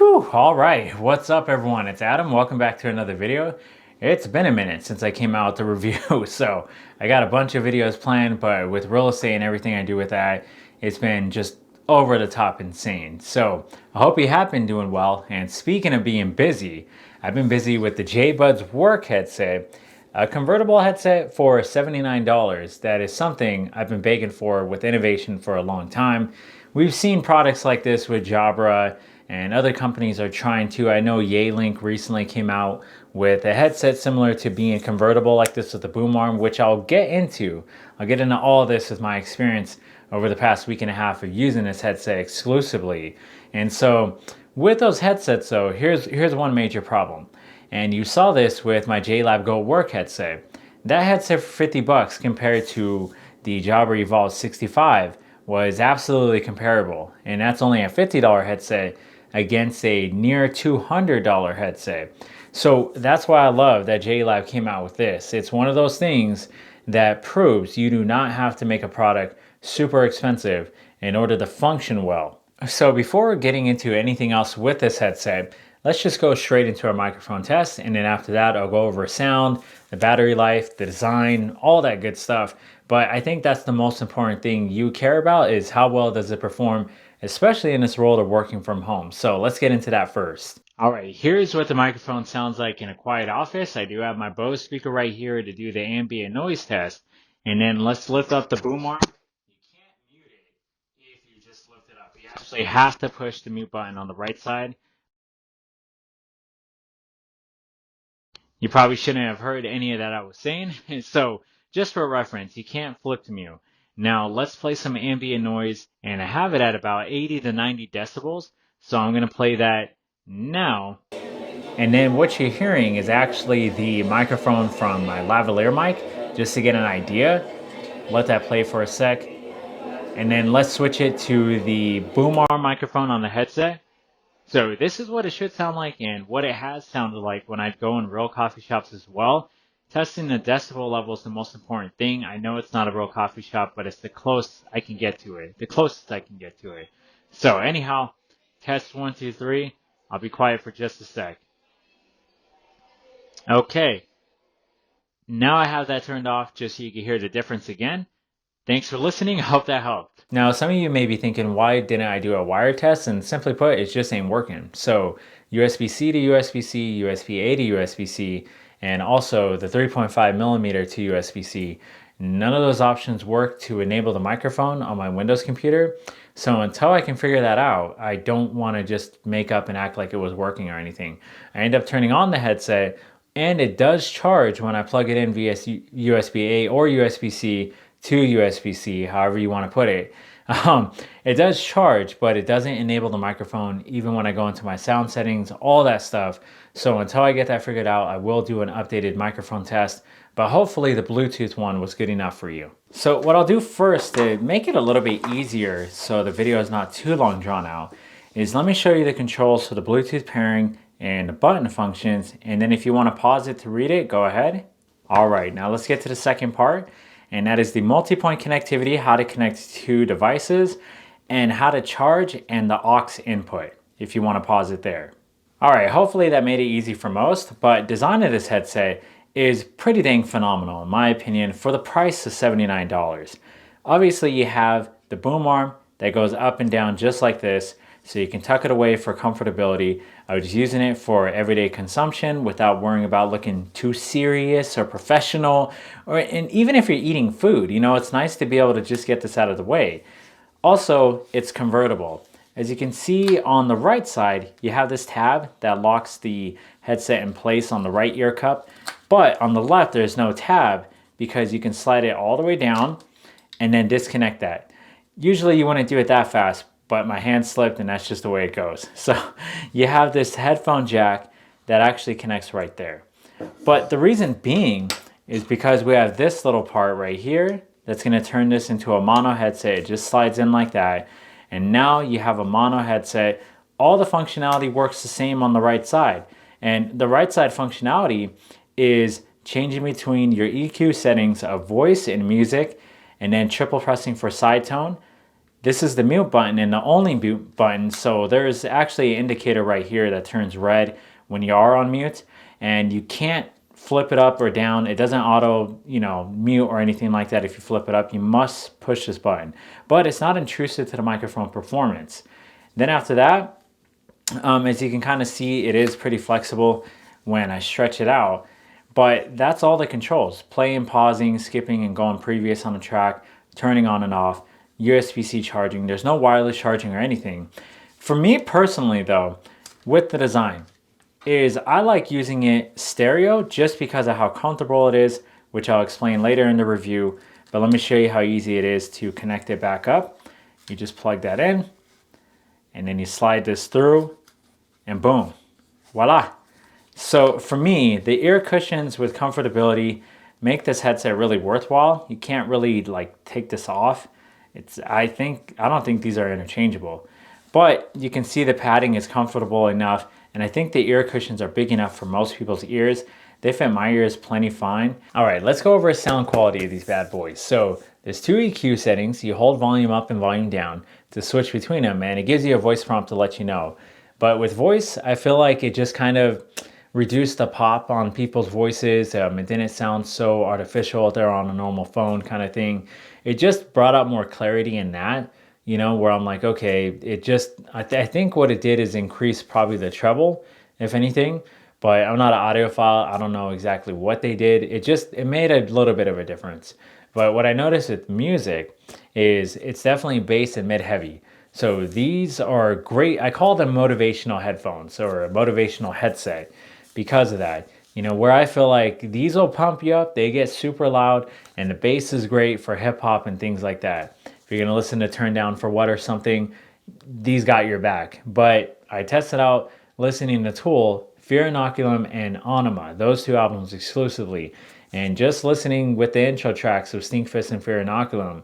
Whew, all right, what's up everyone? It's Adam. Welcome back to another video. It's been a minute since I came out with a review, so I got a bunch of videos planned, but with real estate and everything I do with that, it's been just over the top insane. So I hope you have been doing well. And speaking of being busy, I've been busy with the JBuds work headset, a convertible headset for $79. That is something I've been begging for with innovation for a long time. We've seen products like this with Jabra, and other companies are trying to. I know Yealink recently came out with a headset similar to being convertible like this with the boom arm, which I'll get into. I'll get into all of this with my experience over the past week and a half of using this headset exclusively. And so with those headsets though, here's one major problem. And you saw this with my JLab Go Work headset. That headset for 50 bucks compared to the Jabra Evolve 65 was absolutely comparable. And that's only a $50 headset against a near $200 headset. So that's why I love that JLab came out with this. It's one of those things that proves you do not have to make a product super expensive in order to function well. So before getting into anything else with this headset, let's just go straight into our microphone test, and then after that I'll go over sound, the battery life, the design, all that good stuff. But I think that's the most important thing you care about, is how well does it perform, especially in this world of working from home. So let's get into that first. All right, here's what the microphone sounds like in a quiet office. I do have my Bose speaker right here to do the ambient noise test. And then let's lift up the boom arm. You can't mute it if you just lift it up. You actually have to push the mute button on the right side. You probably shouldn't have heard any of that I was saying. So just for reference, you can't flip to mute. Now let's play some ambient noise, and I have it at about 80 to 90 decibels. So I'm going to play that now. And then what you're hearing is actually the microphone from my lavalier mic, just to get an idea. Let that play for a sec. And then let's switch it to the boom arm microphone on the headset. So this is what it should sound like and what it has sounded like when I go in real coffee shops as well. Testing the decibel level is the most important thing. I know it's not a real coffee shop, but it's the closest I can get to it. The closest I can get to it. So anyhow, test 1, 2, 3. I'll be quiet for just a sec. Okay. Now I have that turned off just so you can hear the difference again. Thanks for listening. I hope that helped. Now, some of you may be thinking, why didn't I do a wire test? And simply put, it just ain't working. So USB-C to USB-C, USB-A to USB-C, and also the 3.5 millimeter to USB-C. None of those options work to enable the microphone on my Windows computer. So until I can figure that out, I don't want to just make up and act like it was working or anything. I end up turning on the headset, and it does charge when I plug it in via USB-A or USB-C to USB-C, however you want to put it. It does charge, but it doesn't enable the microphone even when I go into my sound settings, all that stuff. So until I get that figured out, I will do an updated microphone test, but hopefully the Bluetooth one was good enough for you. So what I'll do first to make it a little bit easier so the video is not too long drawn out is let me show you the controls for the Bluetooth pairing and the button functions, and then if you want to pause it to read it, go ahead. All right, now let's get to the second part. And that is the multi-point connectivity, how to connect two devices, and how to charge, and the aux input, if you want to pause it there. All right, hopefully that made it easy for most, but design of this headset is pretty dang phenomenal, in my opinion, for the price of $79. Obviously, you have the boom arm that goes up and down just like this, so you can tuck it away for comfortability. I was using it for everyday consumption without worrying about looking too serious or professional, and even if you're eating food, you know, it's nice to be able to just get this out of the way. Also, it's convertible. As you can see on the right side, you have this tab that locks the headset in place on the right ear cup, but on the left there's no tab because you can slide it all the way down and then disconnect that. Usually you wouldn't do it that fast, but my hand slipped and that's just the way it goes. So you have this headphone jack that actually connects right there. But the reason being is because we have this little part right here that's going to turn this into a mono headset. It just slides in like that. And now you have a mono headset. All the functionality works the same on the right side. And the right side functionality is changing between your EQ settings of voice and music, and then triple pressing for side tone. This is the mute button and the only mute button. So there's actually an indicator right here that turns red when you are on mute, and you can't flip it up or down. It doesn't auto, mute or anything like that. If you flip it up, you must push this button, but it's not intrusive to the microphone performance. Then after that, as you can kind of see, it is pretty flexible when I stretch it out. But that's all the controls: playing, pausing, skipping, and going previous on the track, turning on and off, USB-C charging. There's no wireless charging or anything. For me personally though, with the design, is I like using it stereo just because of how comfortable it is, which I'll explain later in the review. But let me show you how easy it is to connect it back up. You just plug that in, and then you slide this through, and boom, voila. So for me, the ear cushions with Comfortability make this headset really worthwhile. You can't really like take this off. I don't think these are interchangeable, but you can see the padding is comfortable enough, and I think the ear cushions are big enough for most people's ears. They fit my ears plenty fine. All right, let's go over sound quality of these bad boys. So there's 2 EQ settings. You hold volume up and volume down to switch between them, and it gives you a voice prompt to let you know. But with voice, I feel like it just kind of reduced the pop on people's voices. It didn't sound so artificial out there on a normal phone kind of thing. It just brought out more clarity in that, where I'm like, okay, I think what it did is increase probably the treble, if anything. But I'm not an audiophile. I don't know exactly what they did. It made a little bit of a difference. But what I noticed with music is it's definitely bass and mid heavy. So these are great. I call them motivational headphones or a motivational headset because of that. Where I feel like these will pump you up, they get super loud, and the bass is great for hip hop and things like that. If you're gonna listen to Turn Down for What or something, these got your back. But I tested out listening to Tool, Fear Inoculum, and Anima, those 2 albums exclusively. And just listening with the intro tracks of Stinkfist and Fear Inoculum,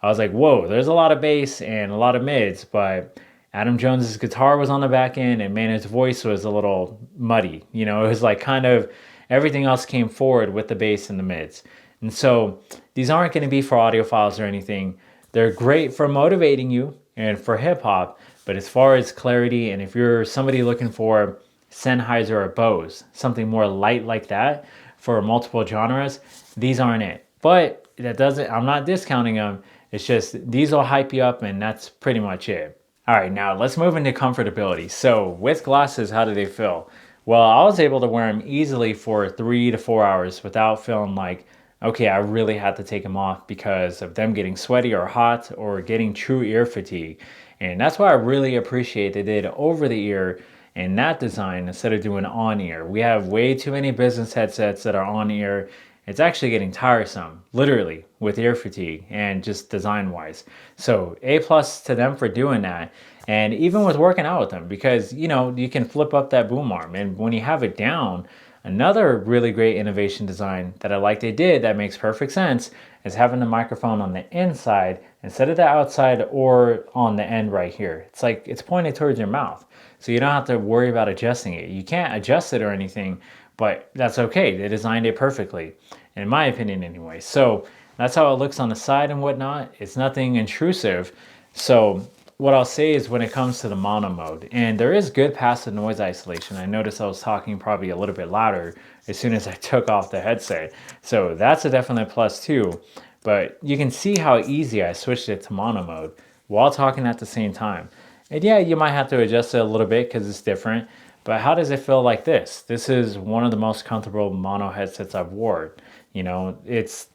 I was like, whoa, there's a lot of bass and a lot of mids, but Adam Jones's guitar was on the back end, and Maynard's voice was a little muddy. It was like kind of everything else came forward with the bass and the mids. And so these aren't going to be for audiophiles or anything. They're great for motivating you and for hip hop, but as far as clarity, and if you're somebody looking for Sennheiser or Bose, something more light like that for multiple genres, these aren't it. But I'm not discounting them. It's just these will hype you up, and that's pretty much it. All right, now let's move into comfortability. So with glasses, how do they feel? Well, I was able to wear them easily for 3 to 4 hours without feeling like, okay, I really had to take them off because of them getting sweaty or hot or getting true ear fatigue. And that's why I really appreciate they did over the ear in that design instead of doing on ear. We have way too many business headsets that are on ear. It's actually getting tiresome, literally, with ear fatigue and just design wise. So A plus to them for doing that. And even with working out with them, because you can flip up that boom arm, and when you have it down, another really great innovation design that I like they did that makes perfect sense is having the microphone on the inside instead of the outside or on the end right here. It's like it's pointed towards your mouth, so you don't have to worry about adjusting it. You can't adjust it or anything, but that's okay. They designed it perfectly, in my opinion anyway. So that's how it looks on the side and whatnot. It's nothing intrusive. So what I'll say is when it comes to the mono mode, and there is good passive noise isolation. I noticed I was talking probably a little bit louder as soon as I took off the headset. So that's a definite plus too. But you can see how easy I switched it to mono mode while talking at the same time. And yeah, you might have to adjust it a little bit because it's different. But how does it feel like this? This is one of the most comfortable mono headsets I've worn. It's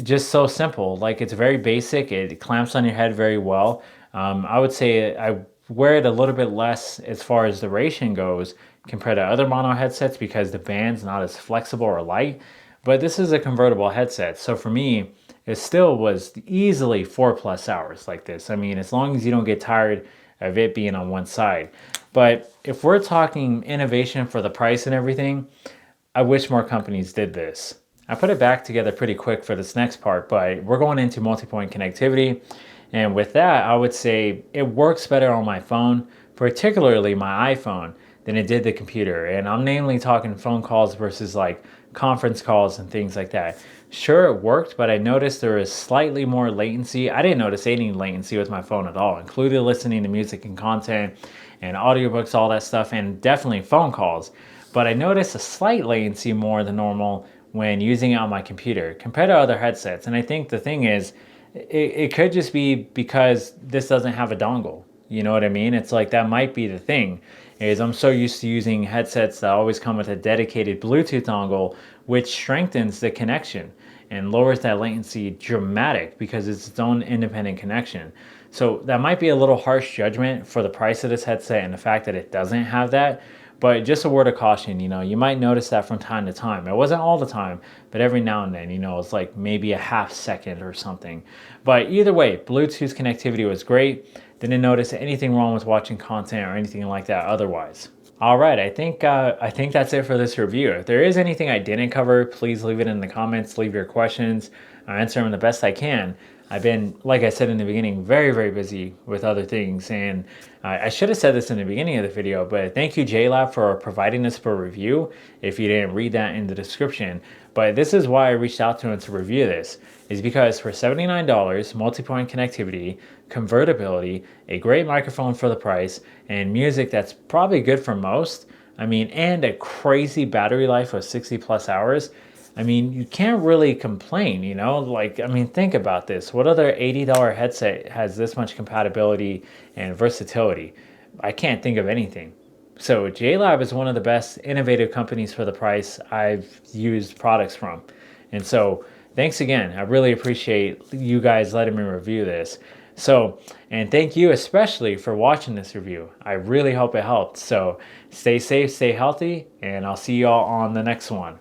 just so simple. Like, it's very basic. It clamps on your head very well. I would say I wear it a little bit less as far as duration goes compared to other mono headsets because the band's not as flexible or light. But this is a convertible headset. So for me, it still was easily 4+ hours like this. I mean, as long as you don't get tired of it being on one side. But if we're talking innovation for the price and everything, I wish more companies did this. I put it back together pretty quick for this next part, but we're going into multi-point connectivity. And with that, I would say it works better on my phone, particularly my iPhone, than it did the computer. And I'm namely talking phone calls versus like conference calls and things like that. Sure, it worked, but I noticed there was slightly more latency. I didn't notice any latency with my phone at all, including listening to music and content and audiobooks, all that stuff, and definitely phone calls. But I noticed a slight latency more than normal when using it on my computer compared to other headsets. And I think the thing is, it could just be because this doesn't have a dongle. You know what I mean? It's like that might be the thing. Is I'm so used to using headsets that always come with a dedicated Bluetooth dongle, which strengthens the connection and lowers that latency dramatic because it's its own independent connection. So that might be a little harsh judgment for the price of this headset and the fact that it doesn't have that. But just a word of caution, you might notice that from time to time. It wasn't all the time, but every now and then, it's like maybe a half second or something. But either way, Bluetooth connectivity was great. Didn't notice anything wrong with watching content or anything like that otherwise. All right, I think that's it for this review. If there is anything I didn't cover, please leave it in the comments. Leave your questions. I'll answer them the best I can. I've been, like I said in the beginning, very, very busy with other things. And I should have said this in the beginning of the video, but thank you, JLab, for providing this for review if you didn't read that in the description. But this is why I reached out to him to review this, is because for $79, multi-point connectivity, convertibility, a great microphone for the price, and music that's probably good for most, and a crazy battery life of 60 plus hours, you can't really complain, think about this. What other $80 headset has this much compatibility and versatility? I can't think of anything. So JLab is one of the best innovative companies for the price I've used products from. And so thanks again. I really appreciate you guys letting me review this. So, and thank you especially for watching this review. I really hope it helped. So stay safe, stay healthy, and I'll see you all on the next one.